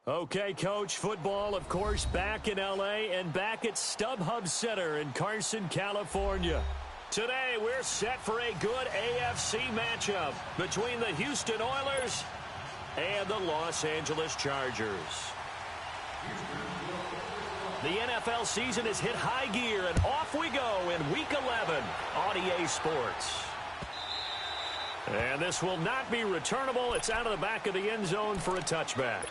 Okay, Coach, football, of course, back in L.A. and back at StubHub Center in Carson, California. Today, we're set for a good AFC matchup between the Houston Oilers and the Los Angeles Chargers. The NFL season has hit high gear, and off we go in Week 11 on EA Sports. And this will not be returnable. It's out of the back of the end zone for a touchback.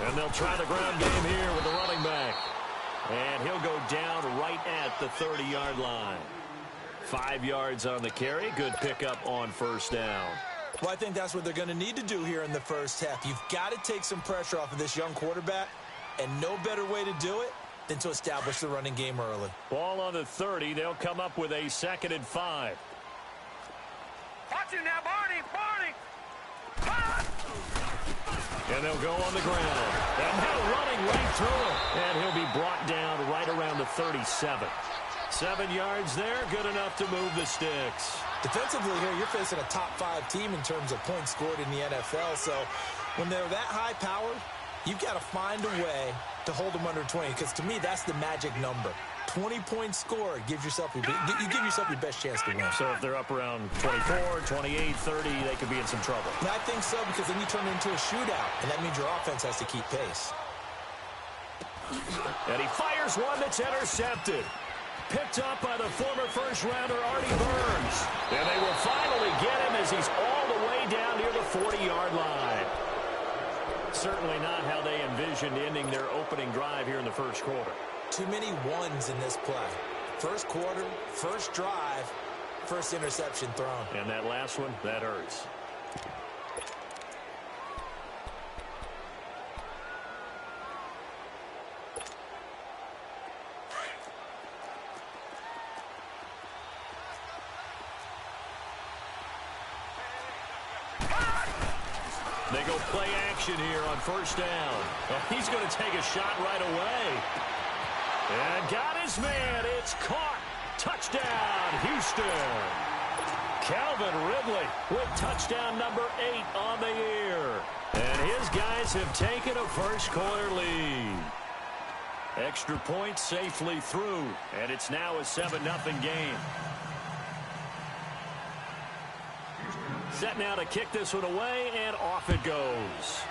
And they'll try the ground game here with the running back. And he'll go down right at the 30-yard line. 5 yards on the carry. Good pickup on first down. Well, I think that's what they're going to need to do here in the first half. You've got to take some pressure off of this young quarterback, and no better way to do it than to establish the running game early. Ball on the 30. They'll come up with a 2nd and 5. Watch him now, Barney! And they'll go on the ground. And now running right through him. And he'll be brought down right around the 37. 7 yards there, good enough to move the sticks. Defensively here, you're facing a top-5 team in terms of points scored in the NFL. So when they're that high-powered, you've got to find a way to hold them under 20. Because to me, that's the magic number. 20 points scored gives yourself you give yourself your best chance to win. So if they're up around 24, 28, 30, they could be in some trouble. And I think so, because then you turn it into a shootout, and that means your offense has to keep pace. And he fires one that's intercepted. Picked up by the former first-rounder Artie Burns. And they will finally get him as he's all the way down near the 40-yard line. Certainly not how they envisioned ending their opening drive here in the first quarter. Too many ones in this play. First quarter, first drive, first interception thrown. And that last one, that hurts. They go play action here on first down. Well, he's going to take a shot right away. And got his man. It's caught. Touchdown, Houston. Calvin Ridley with touchdown number 8 on the year. And his guys have taken a first-quarter lead. Extra point safely through. And it's now a 7-0 game. Set now to kick this one away, and off it goes.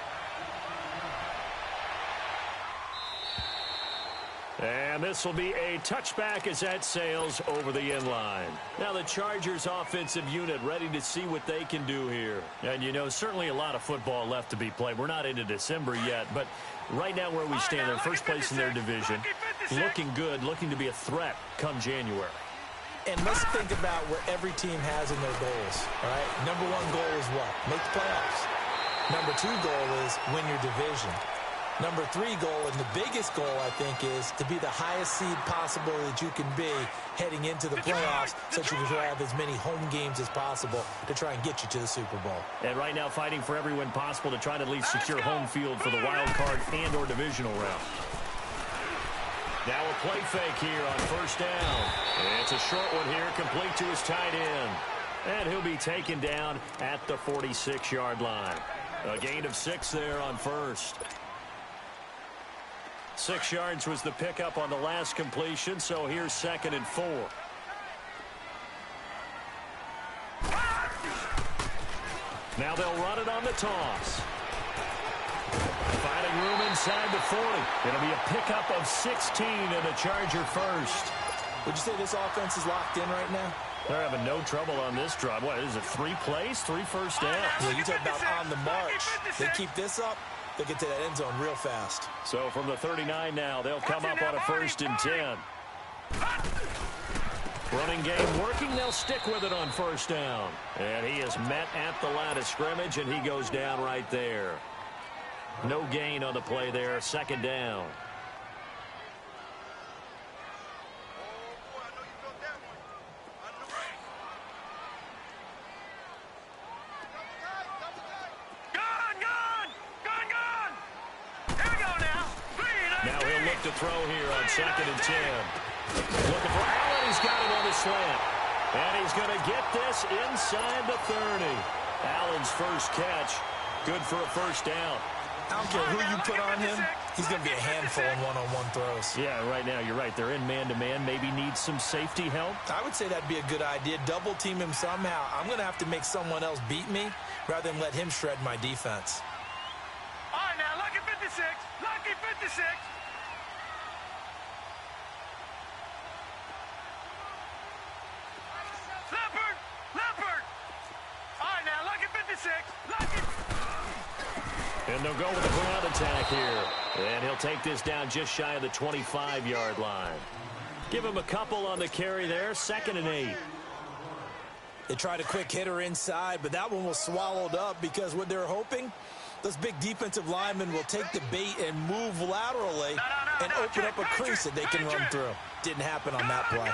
And this will be a touchback as that sails over the end line. Now the Chargers offensive unit ready to see what they can do here. And, you know, certainly a lot of football left to be played. We're not into December yet, but right now where we stand, they're first place in their division. Looking good, looking to be a threat come January. And let's think about what every team has in their goals, all right? Number 1 goal is what? Make the playoffs. Number 2 goal is win your division. Number 3 goal, and the biggest goal, I think, is to be the highest seed possible that you can be heading into the playoffs so that you can have as many home games as possible to try and get you to the Super Bowl. And right now fighting for every win possible to try to at least secure home field for the wild card and or divisional round. Now a play fake here on first down. And it's a short one here, complete to his tight end. And he'll be taken down at the 46-yard line. A gain of 6 there on first. 6 yards was the pickup on the last completion, so here's 2nd and 4. Now they'll run it on the toss. Finding room inside the 40. It'll be a pickup of 16 and a Charger first. Would you say this offense is locked in right now? They're having no trouble on this drive. What is it, 3 plays, 3 first downs? Yeah, you talk about on the march. They keep this up, they get to that end zone real fast. So from the 39 now, they'll come up on a 1st and 10. Running game working, they'll stick with it on first down. And he is met at the line of scrimmage, and he goes down right there. No gain on the play there. Second down. Now he'll look to throw here on 2nd and 10. Looking for Allen. He's got it on the slant. And he's going to get this inside the 30. Allen's first catch. Good for a first down. I don't care who you put on him. He's going to be a handful in one-on-one throws. Yeah, right now, you're right. They're in man-to-man. Maybe needs some safety help. I would say that'd be a good idea. Double team him somehow. I'm going to have to make someone else beat me rather than let him shred my defense. All right, now, lucky 56. Lucky 56. Leopard. All right, now, lucky 56. Lucky. And they'll go with a ground attack here. And he'll take this down just shy of the 25-yard line. Give him a couple on the carry there. 2nd and 8. They tried a quick hitter inside, but that one was swallowed up because what they're hoping, those big defensive linemen will take the bait and move laterally and open up a crease that they can run through. Didn't happen on that play.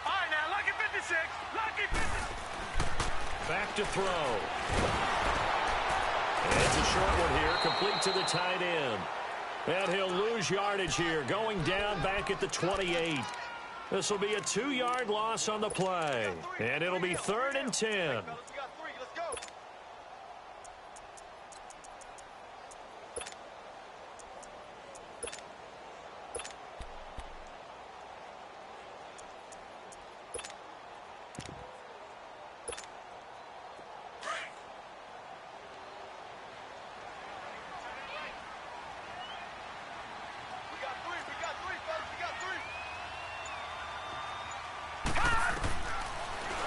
All right, now, lucky 56. Lucky 56. Back to throw. And it's a short one here, complete to the tight end. And he'll lose yardage here, going down back at the 28. This will be a 2-yard loss on the play. And it'll be 3rd and 10.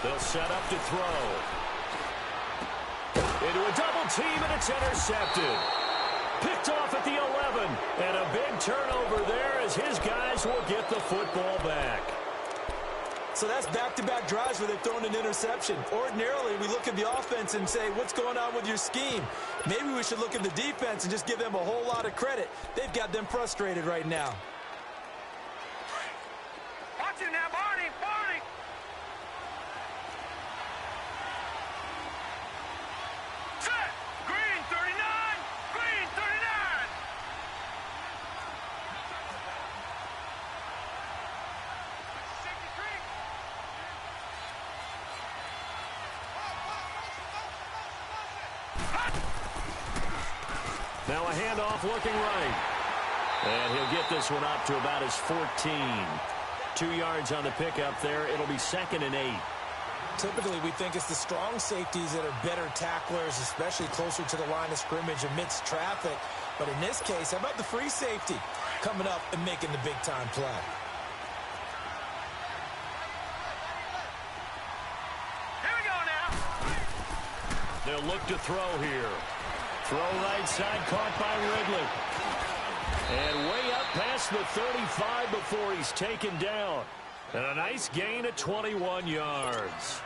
They'll set up to throw. Into a double team, and it's intercepted. Picked off at the 11. And a big turnover there as his guys will get the football back. So that's back-to-back drives where they've thrown an interception. Ordinarily, we look at the offense and say, what's going on with your scheme? Maybe we should look at the defense and just give them a whole lot of credit. They've got them frustrated right now. Watch him now, Barney. Set. Green 39. Green 39. Now a handoff looking right. And he'll get this one up to about his 14. 2 yards on the pickup there. It'll be 2nd and 8. Typically, we think it's the strong safeties that are better tacklers, especially closer to the line of scrimmage amidst traffic. But in this case, how about the free safety coming up and making the big-time play? Here we go now. They'll look to throw here. Throw right side, caught by Ridley. And way up past the 35 before he's taken down. And a nice gain of 21 yards.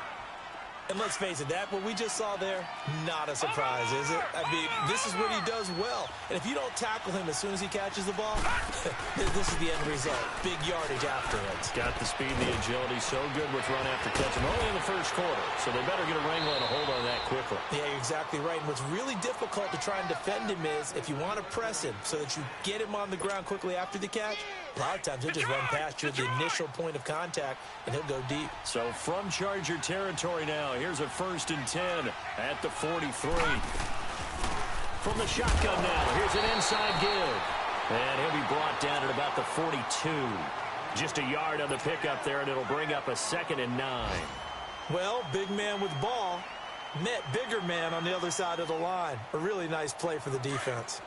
And let's face it, that what we just saw there, not a surprise, is it? I mean, this is what he does well. And if you don't tackle him as soon as he catches the ball, this is the end result. Big yardage afterwards. Got the speed and the agility, so good with run after catch. And only in the first quarter, so they better get a wrangle and a hold on that quickly. Yeah, you're exactly right. And what's really difficult to try and defend him is if you want to press him so that you get him on the ground quickly after the catch, a lot of times he'll just run past you at the initial point of contact, and he'll go deep. So from Charger territory now, here's a 1st and 10 at the 43. From the shotgun now, here's an inside give. And he'll be brought down at about the 42. Just a yard on the pickup there, and it'll bring up a 2nd and 9. Well, big man with ball met bigger man on the other side of the line. A really nice play for the defense.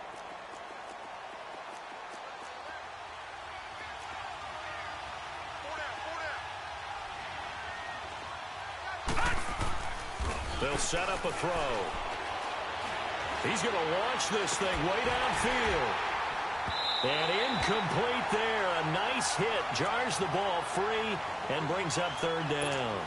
They'll set up a throw. He's going to launch this thing way downfield. And incomplete there. A nice hit. Jars the ball free and brings up 3rd down.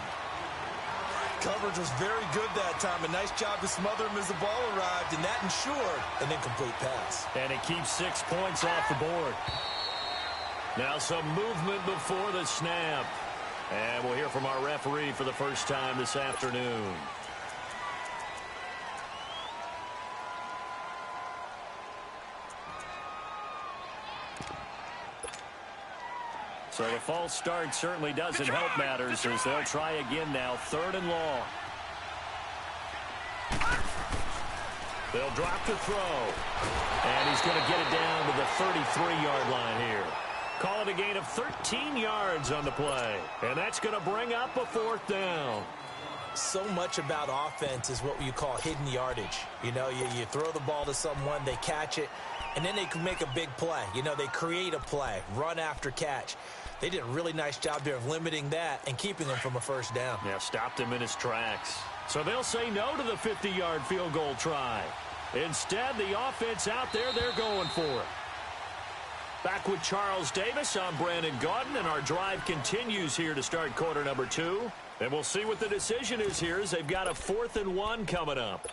coverage was very good that time. A nice job to smother him as the ball arrived, and that ensured an incomplete pass. And it keeps 6 points off the board. Now some movement before the snap. And we'll hear from our referee for the first time this afternoon. So the false start certainly doesn't help matters as they'll try again now. 3rd and long. They'll drop the throw. And he's going to get it down to the 33-yard line here. Call it a gain of 13 yards on the play. And that's going to bring up a 4th down. So much about offense is what you call hidden yardage. You know, you throw the ball to someone, they catch it, and then they can make a big play. You know, they create a play, run after catch. They did a really nice job there of limiting that and keeping him from a 1st down. Yeah, stopped him in his tracks. So they'll say no to the 50-yard field goal try. Instead, the offense out there, they're going for it. Back with Charles Davis, I'm Brandon Gaudin, and our drive continues here to start quarter number 2. And we'll see what the decision is here as they've got a 4th and 1 coming up.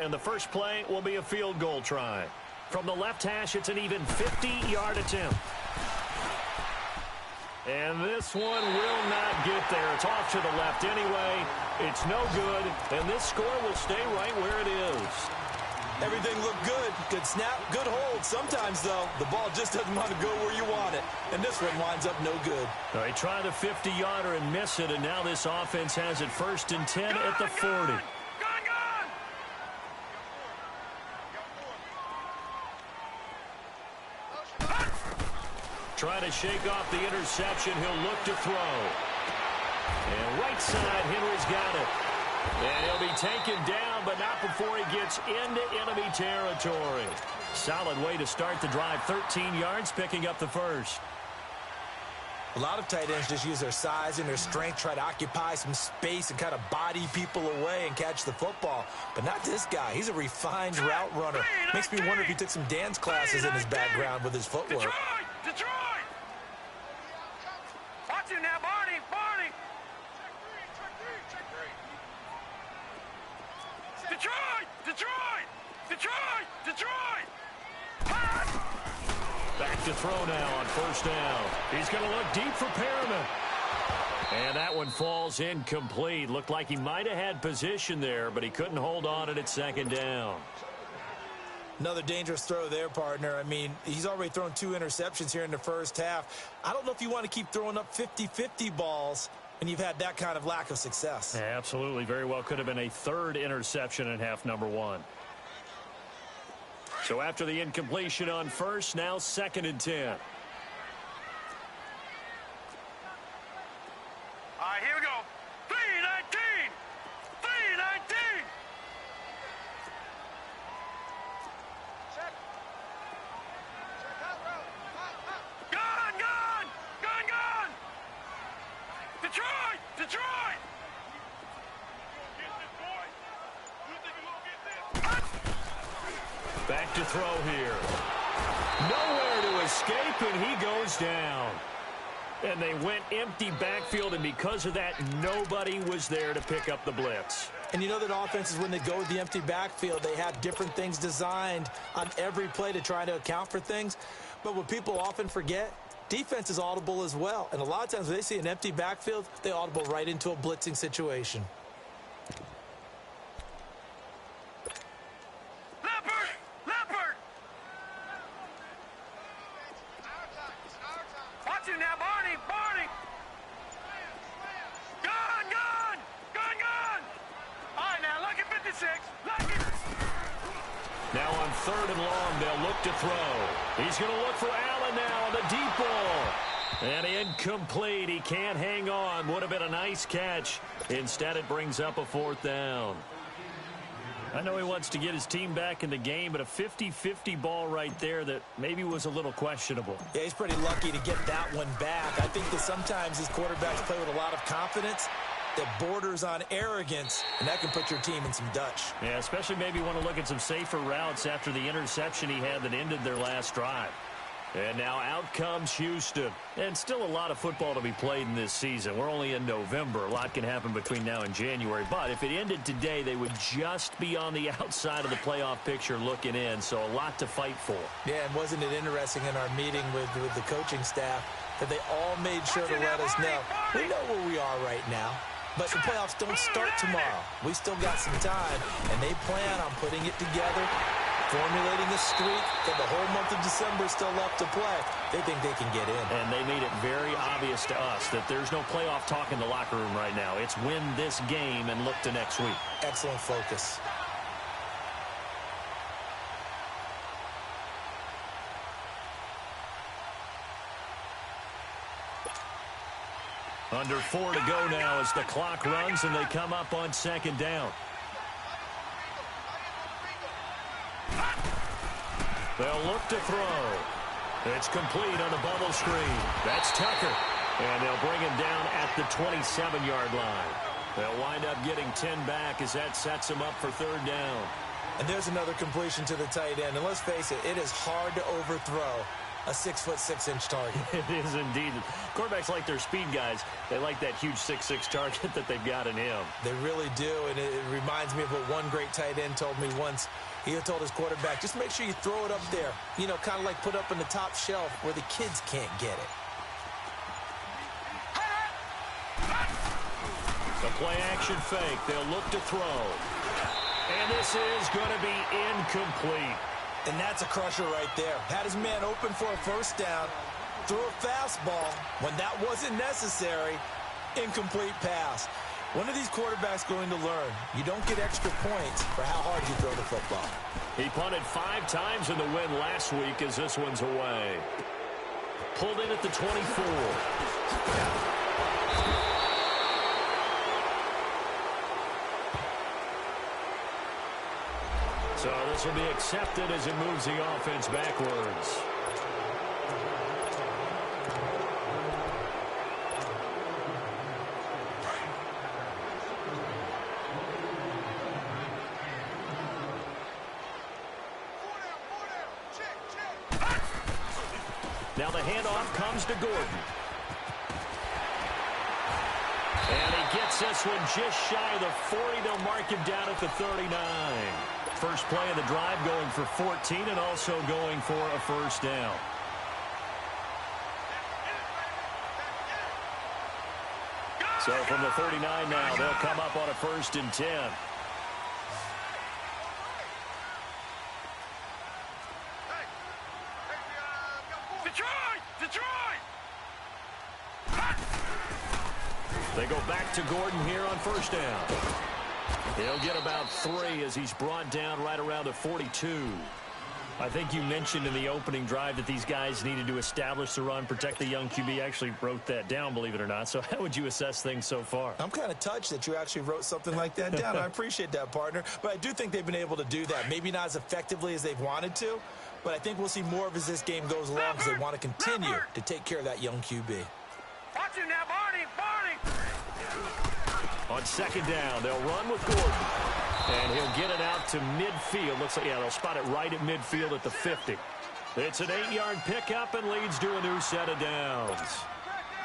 And the first play will be a field goal try. From the left hash, it's an even 50-yard attempt. And this one will not get there. It's off to the left anyway. It's no good, and this score will stay right where it is. Everything looked good. Good snap, good hold. Sometimes, though, the ball just doesn't want to go where you want it. And this one winds up no good. They try the 50-yarder and miss it, and now this offense has it 1st and 10 at the 40. Trying to shake off the interception. He'll look to throw. And right side, Henry's got it. And he'll be taken down, but not before he gets into enemy territory. Solid way to start the drive. 13 yards, picking up the 1st. A lot of tight ends just use their size and their strength, try to occupy some space and kind of body people away and catch the football. But not this guy. He's a refined route runner. Makes me wonder if he took some dance classes in his background with his footwork. Detroit! Watch him now, Barney! Barney! Detroit! Detroit! Detroit! Detroit! Back to throw now on 1st down. He's going to look deep for Perriman. And that one falls incomplete. Looked like he might have had position there, but he couldn't hold on at 2nd down. Another dangerous throw there, partner. I mean, he's already thrown 2 interceptions here in the 1st half. I don't know if you want to keep throwing up 50-50 balls and you've had that kind of lack of success. Yeah, absolutely. Very well could have been a 3rd interception in half number 1. So after the incompletion on 1st, now 2nd and 10. All right, here we go. 3-19! 3-19! Gone! Gone! Gone! Gone! Detroit! Detroit! Back to throw here. Nowhere to escape, and he goes down. And they went empty backfield, and because of that, nobody was there to pick up the blitz. And you know that offenses, when they go with the empty backfield, they have different things designed on every play to try to account for things. But what people often forget, defense is audible as well. And a lot of times when they see an empty backfield, they audible right into a blitzing situation. Now on 3rd and long, they'll look to throw. He's going to look for Allen now on the deep ball. And incomplete. He can't hang on. Would have been a nice catch. Instead, it brings up a 4th down. I know he wants to get his team back in the game, but a 50-50 ball right there that maybe was a little questionable. Yeah, he's pretty lucky to get that one back. I think that sometimes these quarterbacks play with a lot of confidence that borders on arrogance, and that can put your team in some Dutch. Yeah, especially maybe want to look at some safer routes after the interception he had that ended their last drive. And now out comes Houston. And still a lot of football to be played in this season. We're only in November. A lot can happen between now and January. But if it ended today, they would just be on the outside of the playoff picture looking in. So a lot to fight for. Yeah, and wasn't it interesting in our meeting with the coaching staff that they all made sure to let us know, we know where we are right now. But the playoffs don't start tomorrow. We still got some time, and they plan on putting it together, formulating a streak that the whole month of December is still left to play. They think they can get in. And they made it very obvious to us that there's no playoff talk in the locker room right now. It's win this game and look to next week. Excellent focus. Under 4 to go now as the clock runs and they come up on second down. They'll look to throw. It's complete on the bubble screen. That's Tucker. And they'll bring him down at the 27-yard line. They'll wind up getting 10 back as that sets them up for third down. And there's another completion to the tight end. And let's face it, it is hard to overthrow a 6'6" target. It is indeed. Quarterbacks like their speed guys. They like that huge 6'6" target that they've got in him. They really do, and it reminds me of what one great tight end told me once. He told his quarterback, just make sure you throw it up there. You know, kind of like put up in the top shelf where the kids can't get it. The play action fake. They'll look to throw. And this is going to be incomplete. And that's a crusher right there. Had his man open for a first down, threw a fastball. When that wasn't necessary, incomplete pass. When are these quarterbacks going to learn? You don't get extra points for how hard you throw the football. He punted 5 times in the win last week as this one's away. Pulled in at the 24. So this will be accepted as it moves the offense backwards. Now the handoff comes to Gordon. And he gets this one just shy of the 40. They'll mark him down at the 39. First play of the drive going for 14 and also going for a first down. So from the 39 now, they'll come up on a 1st and 10. They go back to Gordon here on first down. He'll get about 3 as he's brought down right around the 42. I think you mentioned in the opening drive that these guys needed to establish the run, protect the young QB. I actually wrote that down, believe it or not. So how would you assess things so far? I'm kind of touched that you actually wrote something like that down. I appreciate that, partner. But I do think they've been able to do that. Maybe not as effectively as they've wanted to, but I think we'll see more of as this game goes along because they want to continue to take care of that young QB. Watch him now, Barney! On second down, they'll run with Gordon. And he'll get it out to midfield. Looks like, yeah, they'll spot it right at midfield at the 50. It's an 8-yard pickup and leads to a new set of downs.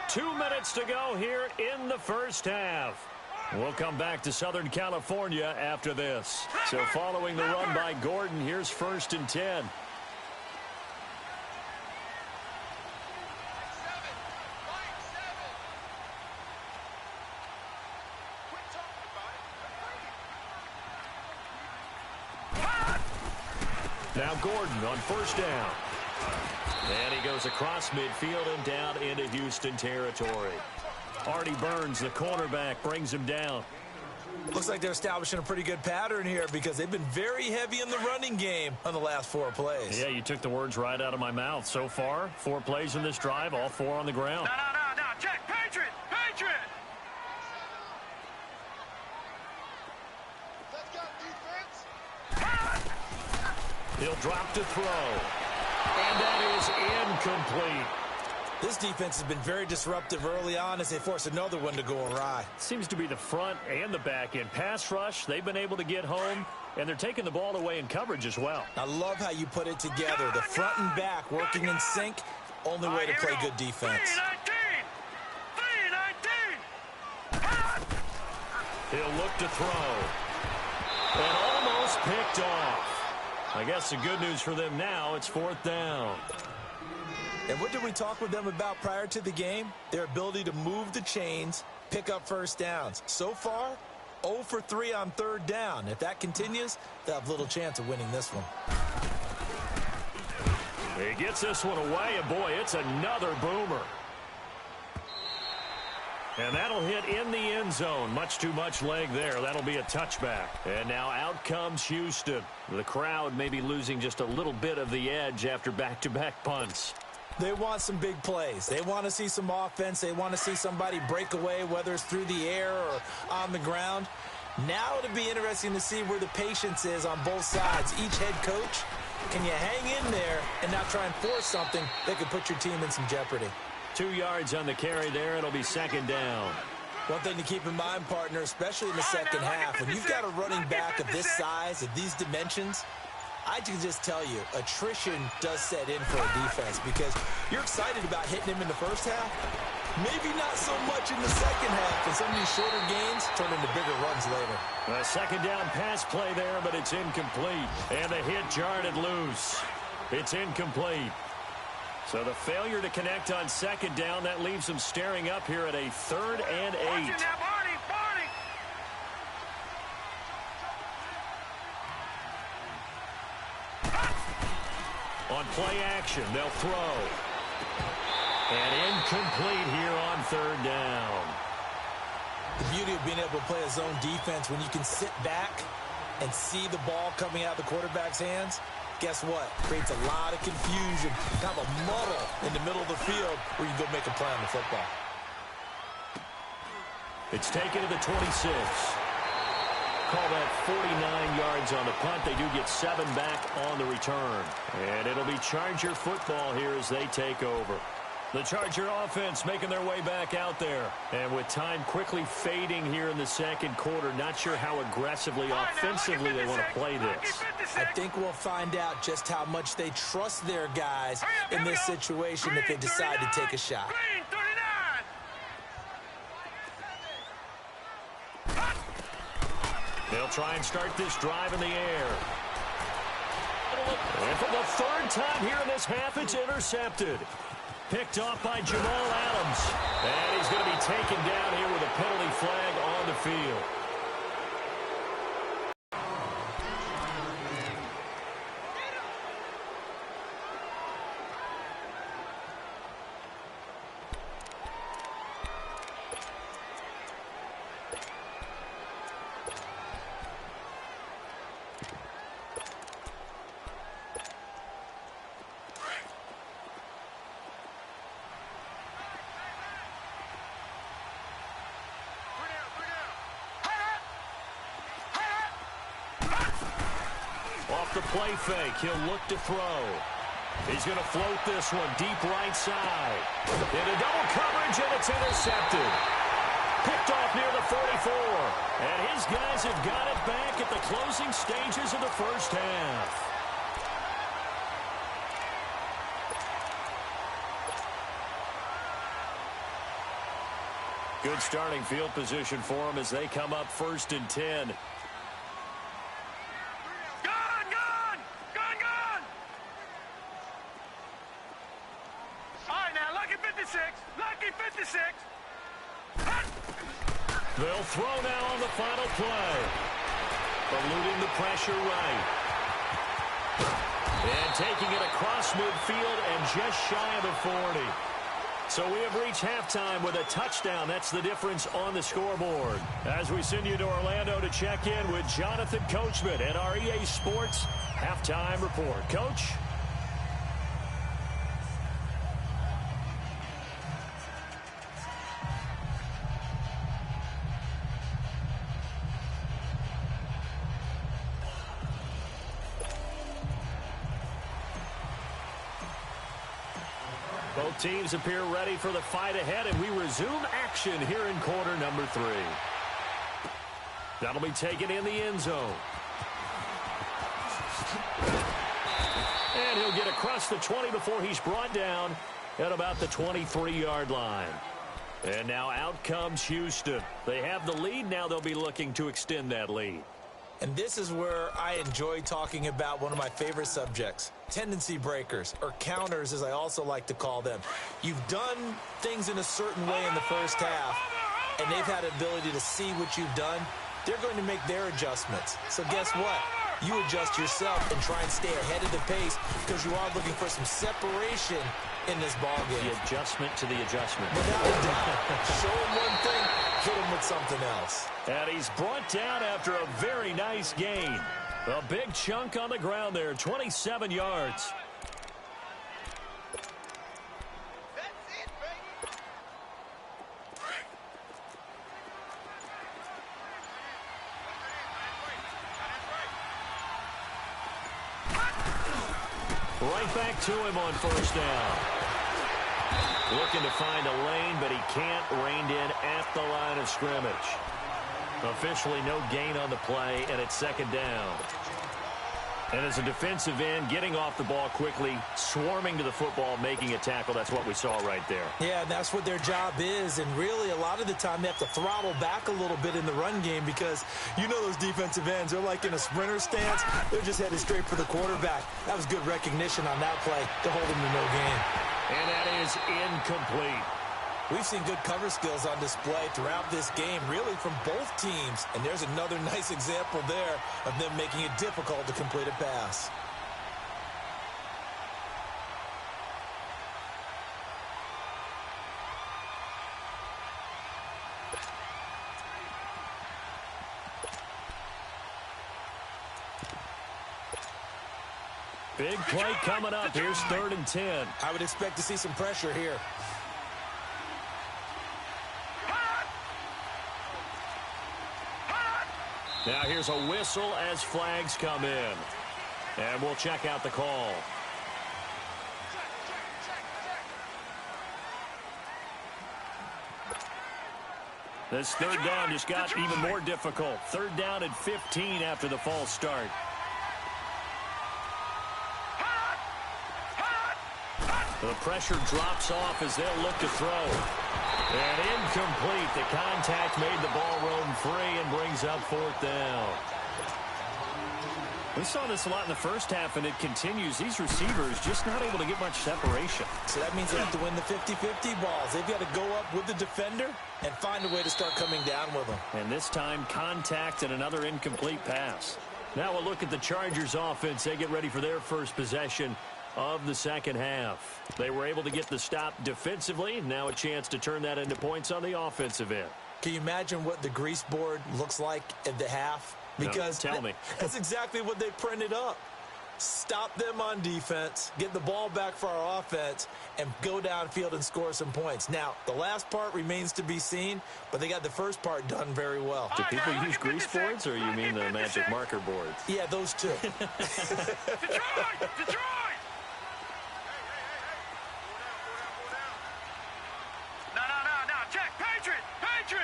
2 minutes to go here in the first half. We'll come back to Southern California after this. So following the run by Gordon, here's 1st and 10. Now Gordon on first down. And he goes across midfield and down into Houston territory. Artie Burns, the cornerback, brings him down. Looks like they're establishing a pretty good pattern here because they've been very heavy in the running game on the last 4 plays. Yeah, you took the words right out of my mouth. So far, 4 plays in this drive, all 4 on the ground. No. Check. Patriot! Let's go, defense! He'll drop to throw. And that is incomplete. This defense has been very disruptive early on as they force another one to go awry. Seems to be the front and the back end. Pass rush, they've been able to get home. And they're taking the ball away in coverage as well. I love how you put it together. The front and back working in sync. Only way to play good defense. 3-19. He'll look to throw. And almost picked off. I guess the good news for them now, it's 4th down. And what did we talk with them about prior to the game? Their ability to move the chains, pick up first downs. So far, 0 for 3 on 3rd down. If that continues, they'll have little chance of winning this one. He gets this one away, and boy, it's another boomer. And that'll hit in the end zone. Much too much leg there. That'll be a touchback. And now out comes Houston. The crowd may be losing just a little bit of the edge after back-to-back punts. They want some big plays. They want to see some offense. They want to see somebody break away, whether it's through the air or on the ground. Now it'll be interesting to see where the patience is on both sides. Each head coach, can you hang in there and not try and force something that could put your team in some jeopardy? 2 yards on the carry there. It'll be 2nd down. One thing to keep in mind, partner, especially in the second half, when you've got a running back of this size, of these dimensions, I can just tell you, attrition does set in for a defense because you're excited about hitting him in the first half. Maybe not so much in the second half, and some of these shorter gains turn into bigger runs later. A 2nd down pass play there, but it's incomplete. And the hit jarred it loose. It's incomplete. So the failure to connect on 2nd down, that leaves them staring up here at a 3rd and 8. On play action, they'll throw. And incomplete here on 3rd down. The beauty of being able to play a zone defense when you can sit back and see the ball coming out of the quarterback's hands, guess what? Creates a lot of confusion, kind of a muddle in the middle of the field where you go make a play on the football. It's taken to the 26. Call that 49 yards on the punt. They do get 7 back on the return. And it'll be Charger football here as they take over. The Charger offense making their way back out there. And with time quickly fading here in the second quarter, not sure how aggressively, offensively they want to play this. I think we'll find out just how much they trust their guys in this situation if they decide to take a shot. They'll try and start this drive in the air. And for the 3rd time here in this half, it's intercepted. Picked off by Jamal Adams. And he's going to be taken down here with a penalty flag on the field. Off the play fake, he'll look to throw. He's going to float this one deep right side. Into double coverage, and it's intercepted. Picked off near the 44. And his guys have got it back at the closing stages of the first half. Good starting field position for them as they come up 1st and 10. They'll throw now on the final play. Eluding the pressure right. And taking it across midfield and just shy of the 40. So we have reached halftime with a touchdown. That's the difference on the scoreboard. As we send you to Orlando to check in with Jonathan Coachman at our EA Sports Halftime Report. Coach? Both teams appear ready for the fight ahead, and we resume action here in quarter number 3. That'll be taken in the end zone. get across the 20 before he's brought down at about the 23-yard line. And now out comes Houston. They have the lead. Now they'll be looking to extend that lead. And this is where I enjoy talking about one of my favorite subjects, tendency breakers, or counters as I also like to call them. You've done things in a certain way in the first half, and they've had the ability to see what you've done. They're going to make their adjustments. So guess what? You adjust yourself and try and stay ahead of the pace because you are looking for some separation in this ball game. The adjustment to the adjustment. Without a doubt. Show him one thing, hit him with something else. And he's brought down after a very nice gain. A big chunk on the ground there, 27 yards. Right back to him on first down. Looking to find a lane, but he can't. Reined in at the line of scrimmage. Officially no gain on the play, and it's second down. And as a defensive end, getting off the ball quickly, swarming to the football, making a tackle, that's what we saw right there. Yeah, and that's what their job is. And really, a lot of the time, they have to throttle back a little bit in the run game because you know those defensive ends, they're like in a sprinter stance. They're just headed straight for the quarterback. That was good recognition on that play to hold him to no gain. And that is incomplete. We've seen good cover skills on display throughout this game, really from both teams. And there's another nice example there of them making it difficult to complete a pass. Big play coming up. Here's 3rd and 10. I would expect to see some pressure here. Now here's a whistle as flags come in. And we'll check out the call. This 3rd down just got even more difficult. 3rd down and 15 after the false start. The pressure drops off as they'll look to throw. And incomplete. The contact made the ball roam free and brings up 4th down. We saw this a lot in the first half, and it continues. These receivers just not able to get much separation. So that means they have to win the 50-50 balls. They've got to go up with the defender and find a way to start coming down with them. And this time, contact and another incomplete pass. Now we'll look at the Chargers offense. They get ready for their first possession of the second half. They were able to get the stop defensively. Now a chance to turn that into points on the offensive end. Can you imagine what the grease board looks like at the half? Because no, tell me. That's exactly what they printed up. Stop them on defense, get the ball back for our offense, and go downfield and score some points. Now, the last part remains to be seen, but they got the first part done very well. Do people use grease boards, or you mean the magic marker boards? Yeah, those two. Detroit! Detroit! No. Check. Patriot! Patriot!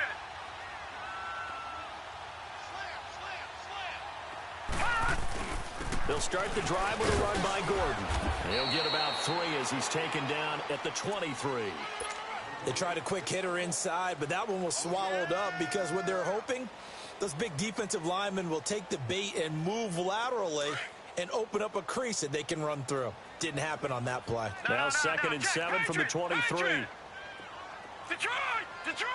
They'll start the drive with a run by Gordon. He'll get about 3 as he's taken down at the 23. They tried a quick hitter inside, but that one was swallowed up because what they're hoping, those big defensive linemen will take the bait and move laterally and open up a crease that they can run through. Didn't happen on that play. Now 2nd and 7 from the 23. Detroit! Detroit!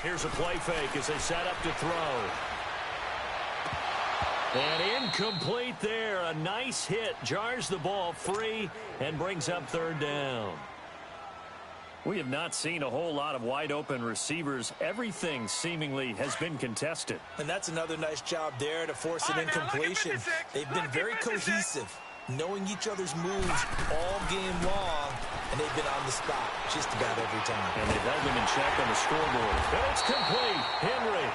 Here's a play fake as they set up to throw. And incomplete there. A nice hit. Jars the ball free and brings up 3rd down. We have not seen a whole lot of wide-open receivers. Everything seemingly has been contested. And that's another nice job there to force an incompletion. They've been very cohesive, knowing each other's moves all game long, and they've been on the spot just about every time. And they've held him in check on the scoreboard. And it's complete. Henry.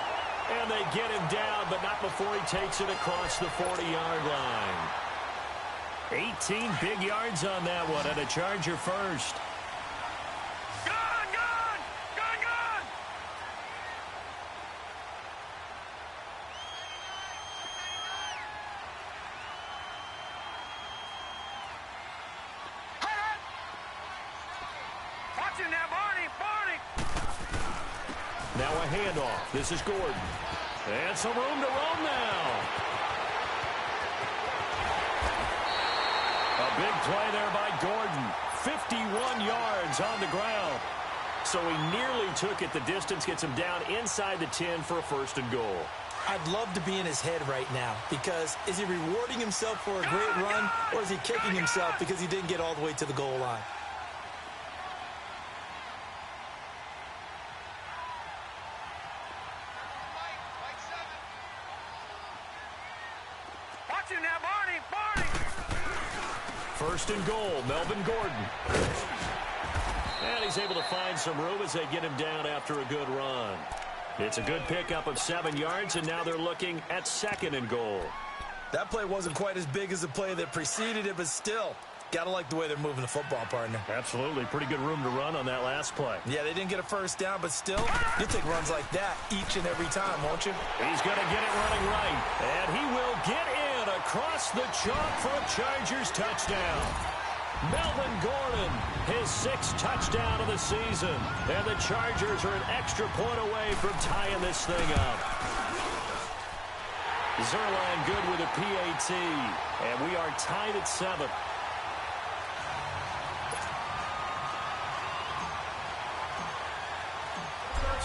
And they get him down, but not before he takes it across the 40-yard line. 18 big yards on that one, and a Charger first. Now a handoff. This is Gordon. And some room to roam now. A big play there by Gordon. 51 yards on the ground. So he nearly took it the distance, gets him down inside the 10 for a first and goal. I'd love to be in his head right now, because is he rewarding himself for a great run, or is he kicking himself because he didn't get all the way to the goal line? Watch him now, Barney! First and goal, Melvin Gordon. And he's able to find some room as they get him down after a good run. It's a good pickup of 7 yards, and now they're looking at second and goal. That play wasn't quite as big as the play that preceded it, but still, gotta like the way they're moving the football, partner. Absolutely. Pretty good room to run on that last play. Yeah, they didn't get a first down, but still, you'll take runs like that each and every time, won't you? He's going to get it running right, and he will get in across the chalk for a Chargers touchdown. Melvin Gordon, his 6th touchdown of the season, and the Chargers are an extra point away from tying this thing up. Zerline good with a PAT, and we are tied at 7.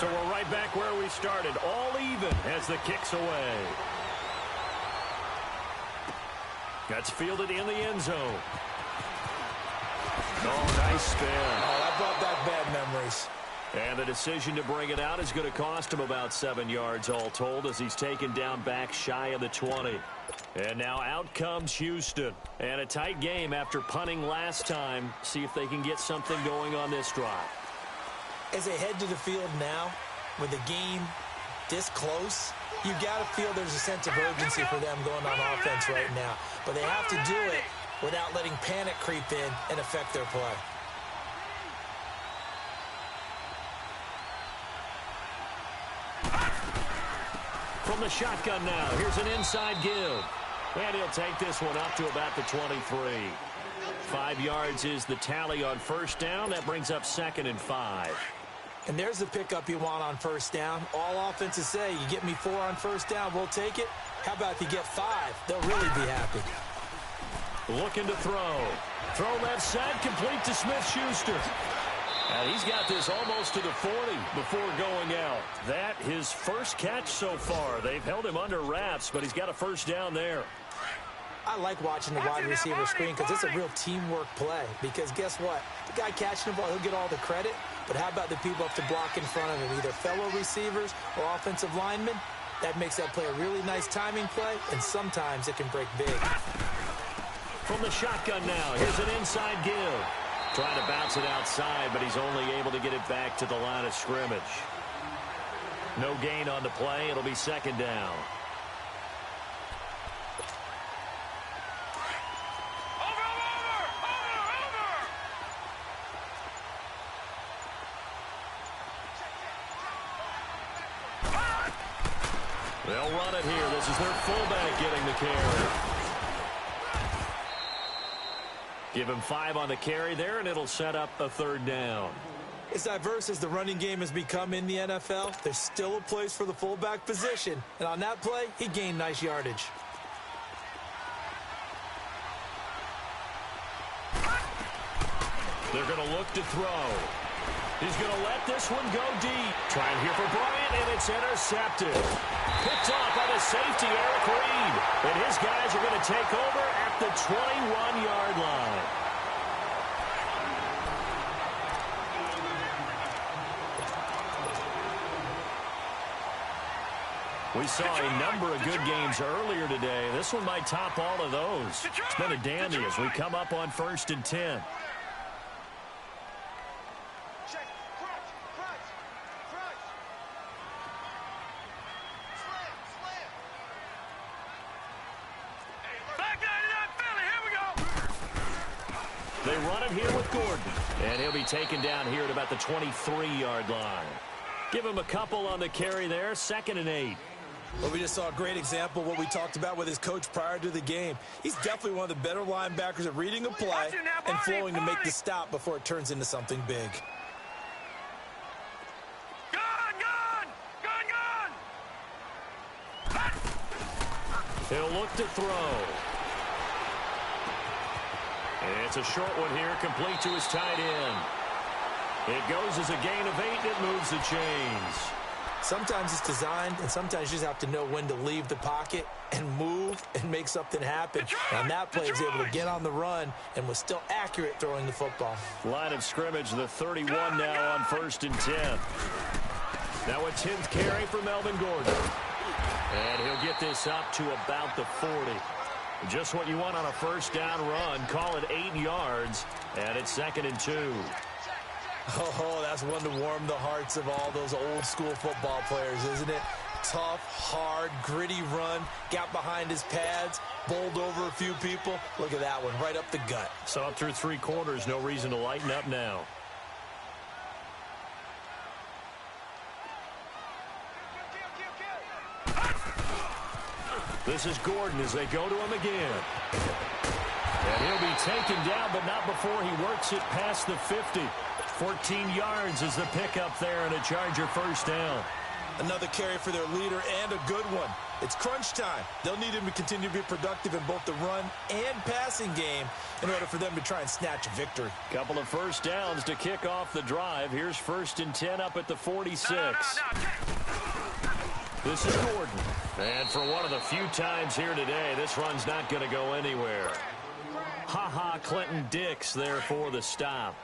So we're right back where we started, all even as the kick's away. That's fielded in the end zone. Oh, nice spin. Oh, that brought back bad memories. And the decision to bring it out is going to cost him about 7 yards all told, as he's taken down back shy of the 20. And now out comes Houston. And a tight game after punting last time. See if they can get something going on this drive. As they head to the field now, with the game this close, you got to feel there's a sense of urgency for them going on offense right now. But they have to do it without letting panic creep in and affect their play. From the shotgun now, here's an inside give. And he'll take this one up to about the 23. 5 yards is the tally on first down. That brings up 2nd and 5. And there's the pickup you want on first down. All offenses say, you get me 4 on first down, we'll take it. How about if you get 5? They'll really be happy. Looking to throw. Throw left side, complete to Smith-Schuster. And he's got this almost to the 40 before going out. That his first catch so far. They've held him under wraps, but he's got a first down there. I like watching the wide receiver screen because it's a real teamwork play. Because guess what? The guy catching the ball, he'll get all the credit. But how about the people up to block in front of him, either fellow receivers or offensive linemen? That makes that play a really nice timing play, and sometimes it can break big. From the shotgun now, here's an inside give. Trying to bounce it outside, but he's only able to get it back to the line of scrimmage. No gain on the play. It'll be 2nd down. They'll run it here. This is their fullback getting the carry. Give him 5 on the carry there, and it'll set up a 3rd down. As diverse as the running game has become in the NFL, there's still a place for the fullback position. And on that play, he gained nice yardage. They're going to look to throw. He's going to let this one go deep. Trying here for Bryant, and it's intercepted. Picked off by the safety, Eric Reed. And his guys are going to take over at the 21-yard line. We saw a number of good games earlier today. This one might top all of those. It's been a dandy as we come up on 1st and 10. They run it here with Gordon. And he'll be taken down here at about the 23-yard line. Give him a couple on the carry there. 2nd and 8. Well, we just saw a great example of what we talked about with his coach prior to the game. He's definitely one of the better linebackers at reading a play and flowing to make the stop before it turns into something big. Gone! He'll look to throw. It's a short one here, complete to his tight end. It goes as a gain of 8, and it moves the chains. Sometimes it's designed, and sometimes you just have to know when to leave the pocket and move and make something happen. On that play, he was able to get on the run and was still accurate throwing the football. Line of scrimmage, the 31 now on 1st and 10. Now a 10th carry for Melvin Gordon. And he'll get this up to about the 40. Just what you want on a first down run. Call it 8 yards, and it's 2nd and 2. Oh, that's one to warm the hearts of all those old school football players, isn't it? Tough, hard, gritty run, got behind his pads, bowled over a few people. Look at that one, right up the gut. So up through 3 quarters, no reason to lighten up now. This is Gordon as they go to him again. And he'll be taken down, but not before he works it past the 50. 14 yards is the pickup there, and a Charger first down. Another carry for their leader, and a good one. It's crunch time. They'll need him to continue to be productive in both the run and passing game in order for them to try and snatch a victory. Couple of first downs to kick off the drive. Here's 1st and 10 up at the 46. This is Gordon. And for one of the few times here today, this run's not going to go anywhere. Ha-ha, Clinton Dix there for the stop.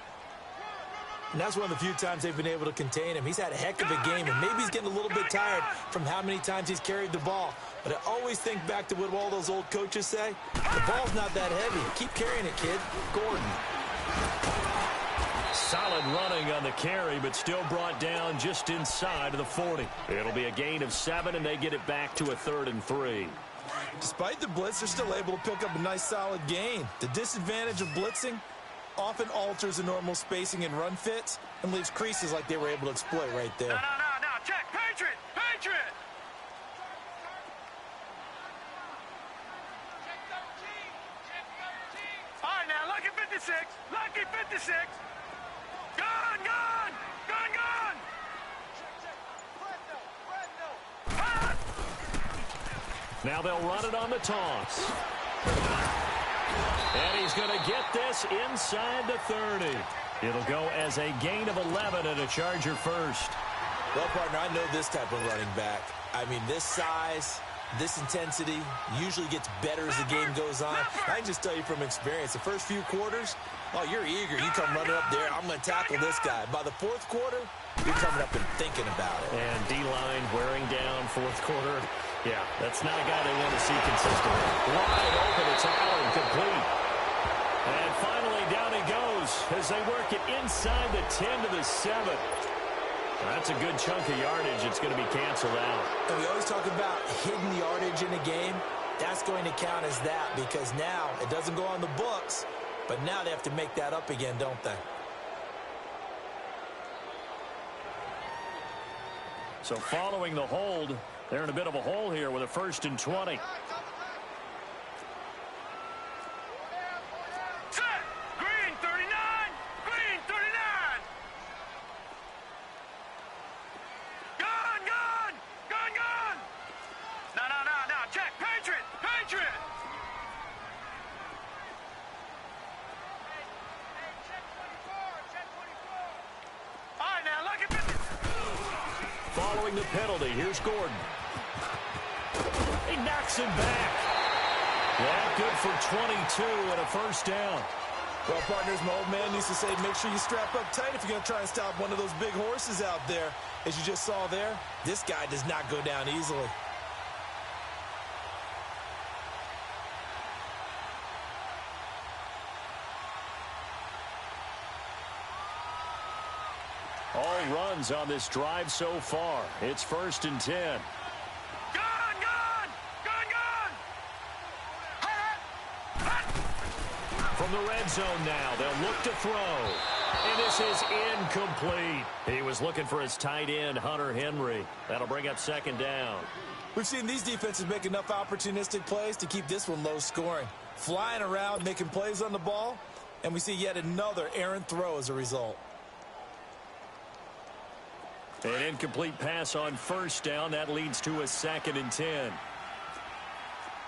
And that's one of the few times they've been able to contain him. He's had a heck of a game, and maybe he's getting a little bit tired from how many times he's carried the ball. But I always think back to what all those old coaches say. The ball's not that heavy. Keep carrying it, kid. Gordon. Solid running on the carry, but still brought down just inside of the 40. It'll be a gain of 7, and they get it back to a 3rd and 3. Despite the blitz, they're still able to pick up a nice, solid gain. The disadvantage of blitzing often alters the normal spacing and run fits and leaves creases like they were able to exploit right there. No. Check. Patriot. Patriot. All right, now, lucky 56. Lucky 56. Gone. Now they'll run it on the toss. And he's going to get this inside the 30. It'll go as a gain of 11 and a Charger first. Well, partner, I know this type of running back. I mean, this size, this intensity usually gets better as the game goes on. I can just tell you from experience, the first few quarters, oh, you're eager. You come running up there, I'm going to tackle this guy. By the 4th quarter, you're coming up and thinking about it. And D-line wearing down 4th quarter. Yeah, that's not a guy they want to see consistently. Wide open, it's Allen, complete. And finally, down he goes as they work it inside the 10 to the 7. That's a good chunk of yardage. It's going to be canceled out. And we always talk about hidden yardage in a game. That's going to count as that because now it doesn't go on the books, but now they have to make that up again, don't they? So following the hold, they're in a bit of a hole here with a 1st and 20. Set. Green 39. Green 39. Gone. No. Check. Patriot. All right, now, look at this. Following the penalty, here's Gordon. He knocks him back. Yeah, good for 22 and a first down. Well, partners, my old man used to say, make sure you strap up tight if you're going to try and stop one of those big horses out there. As you just saw there, this guy does not go down easily. All runs on this drive so far. It's 1st and 10. From the red zone now, they'll look to throw. And this is incomplete. He was looking for his tight end, Hunter Henry. That'll bring up 2nd down. We've seen these defenses make enough opportunistic plays to keep this one low scoring. Flying around, making plays on the ball, and we see yet another errant throw as a result. An incomplete pass on 1st down. That leads to a 2nd and 10.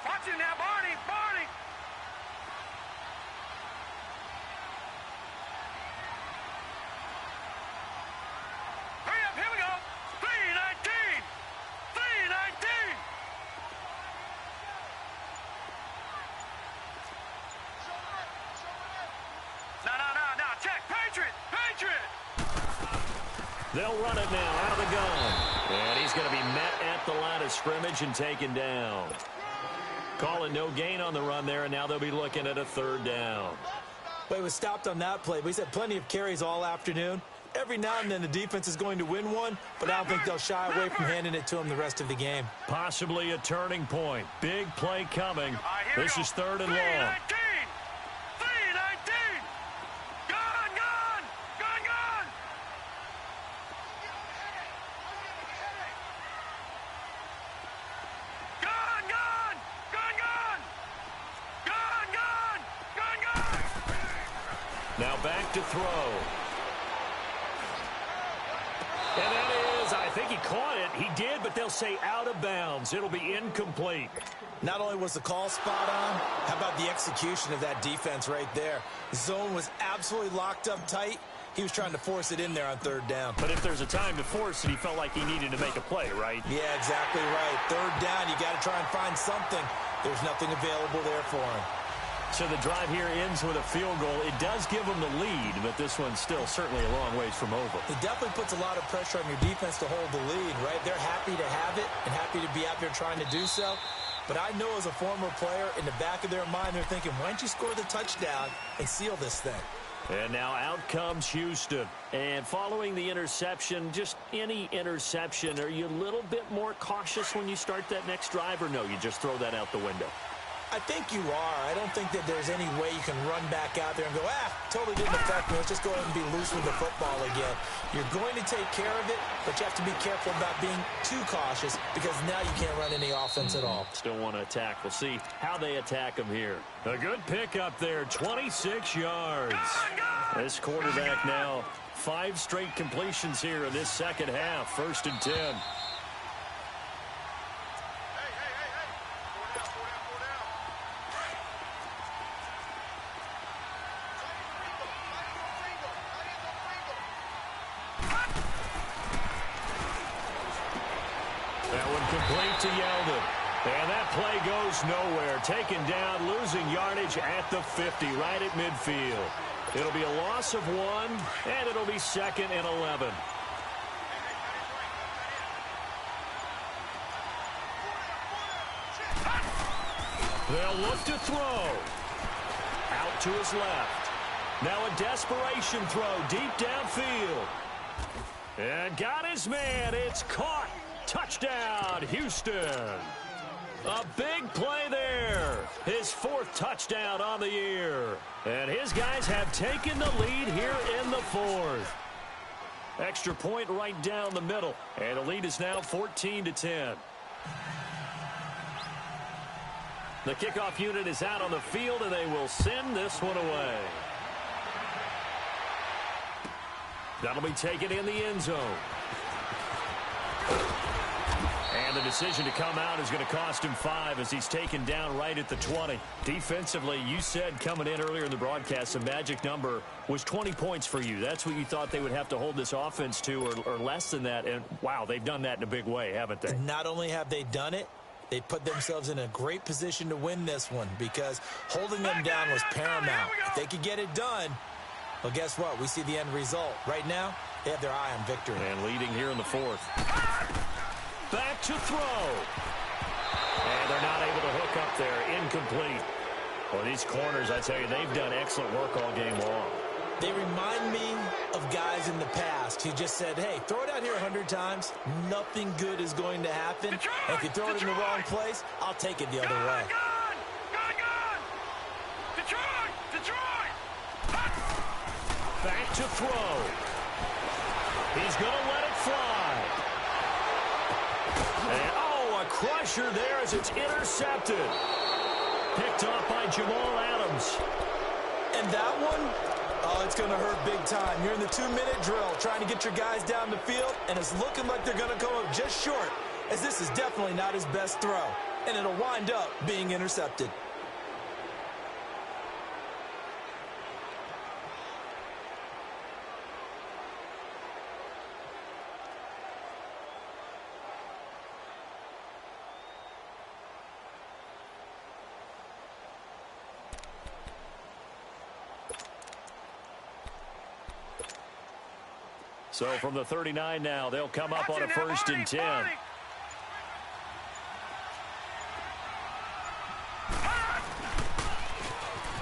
Watch it now, Barney. Barney. Hurry up. Here we go. 3:19. 3:19. No. Check. Patriot. Patriot. They'll run it now out of the gun. And he's going to be met at the line of scrimmage and taken down. Calling no gain on the run there, and now they'll be looking at a third down. Well, he was stopped on that play, but he's had plenty of carries all afternoon. Every now and then the defense is going to win one, but I don't think they'll shy away from handing it to him the rest of the game. Possibly a turning point. Big play coming. This is third and long. 3:19. 3:19. Gone. Now back to throw. And that is, I think he caught it. He did, but they'll say out of bounds. It'll be incomplete. Not only was the call spot on, how about the execution of that defense right there? The zone was absolutely locked up tight. He was trying to force it in there on third down. But if there's a time to force it, he felt like he needed to make a play, right? Yeah, exactly right. Third down, you got to try and find something. There's nothing available there for him. So the drive here ends with a field goal. It does give them the lead, but this one's still certainly a long ways from over. It definitely puts a lot of pressure on your defense to hold the lead, right? They're happy to have it and happy to be out there trying to do so. But I know as a former player, in the back of their mind, they're thinking, why don't you score the touchdown and seal this thing? And now out comes Houston. And following the interception, just any interception, are you a little bit more cautious when you start that next drive, or no, you just throw that out the window? I think you are. I don't think that there's any way you can run back out there and go, totally didn't affect me. Let's just go ahead and be loose with the football again. You're going to take care of it, but you have to be careful about being too cautious because now you can't run any offense at all. Still want to attack. We'll see how they attack him here. A good pickup there, 26 yards. This quarterback now, 5 straight completions here in this second half. 1st and 10. Complete to Yeldon. And that play goes nowhere. Taken down, losing yardage at the 50, right at midfield. It'll be a loss of 1, and it'll be 2nd and 11. They'll look to throw. Out to his left. Now a desperation throw deep downfield. And got his man. It's caught. Touchdown, Houston. A big play there. His 4th touchdown on the year. And his guys have taken the lead here in the 4th. Extra point right down the middle. And the lead is now 14-10. The kickoff unit is out on the field, and they will send this one away. That'll be taken in the end zone. And the decision to come out is going to cost him 5 as he's taken down right at the 20. Defensively, you said coming in earlier in the broadcast, the magic number was 20 points for you. That's what you thought they would have to hold this offense to, or less than that. And, wow, they've done that in a big way, haven't they? Not only have they done it, they put themselves in a great position to win this one because holding them down was paramount. If they could get it done, well, guess what? We see the end result. Right now, they have their eye on victory. And leading here in the 4th. Back to throw. And they're not able to hook up there. Incomplete. Well, these corners, I tell you, they've done excellent work all game long. They remind me of guys in the past who just said, hey, throw it out here 100 times. Nothing good is going to happen. Detroit, and if you throw it in the wrong place, I'll take it the other way. Gone. Detroit. Back to throw. He's going to let it fly. And, a crusher there as it's intercepted. Picked off by Jamal Adams. And that one, it's going to hurt big time. You're in the 2-minute drill trying to get your guys down the field, and it's looking like they're going to come up just short, as this is definitely not his best throw. and it'll wind up being intercepted. So from the 39 now, they'll come up on a 1st and 10.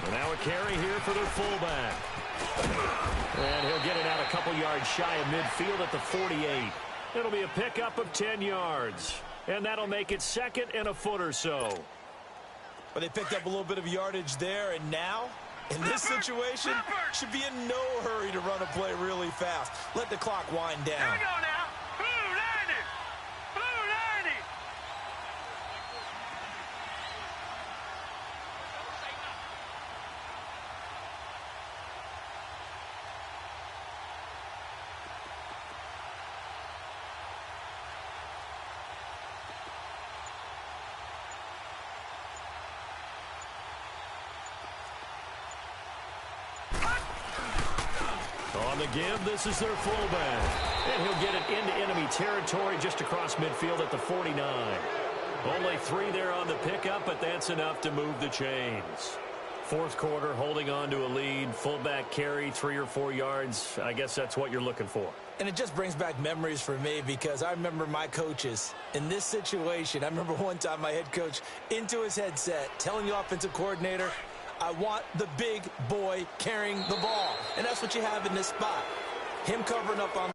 And now a carry here for their fullback. And he'll get it out a couple yards shy of midfield at the 48. It'll be a pickup of 10 yards. And that'll make it 2nd and a foot or so. But they picked up a little bit of yardage there, and now, in this situation, should be in no hurry to run a play really fast. Let the clock wind down. Here we go now. Blue 90. Blue 90. On the give, this is their fullback. And he'll get it into enemy territory just across midfield at the 49. Only 3 there on the pickup, but that's enough to move the chains. 4th quarter, holding on to a lead. Fullback carry, 3 or 4 yards. I guess that's what you're looking for. And it just brings back memories for me because I remember my coaches in this situation. I remember one time my head coach into his headset telling the offensive coordinator, I want the big boy carrying the ball. And that's what you have in this spot. Him covering up on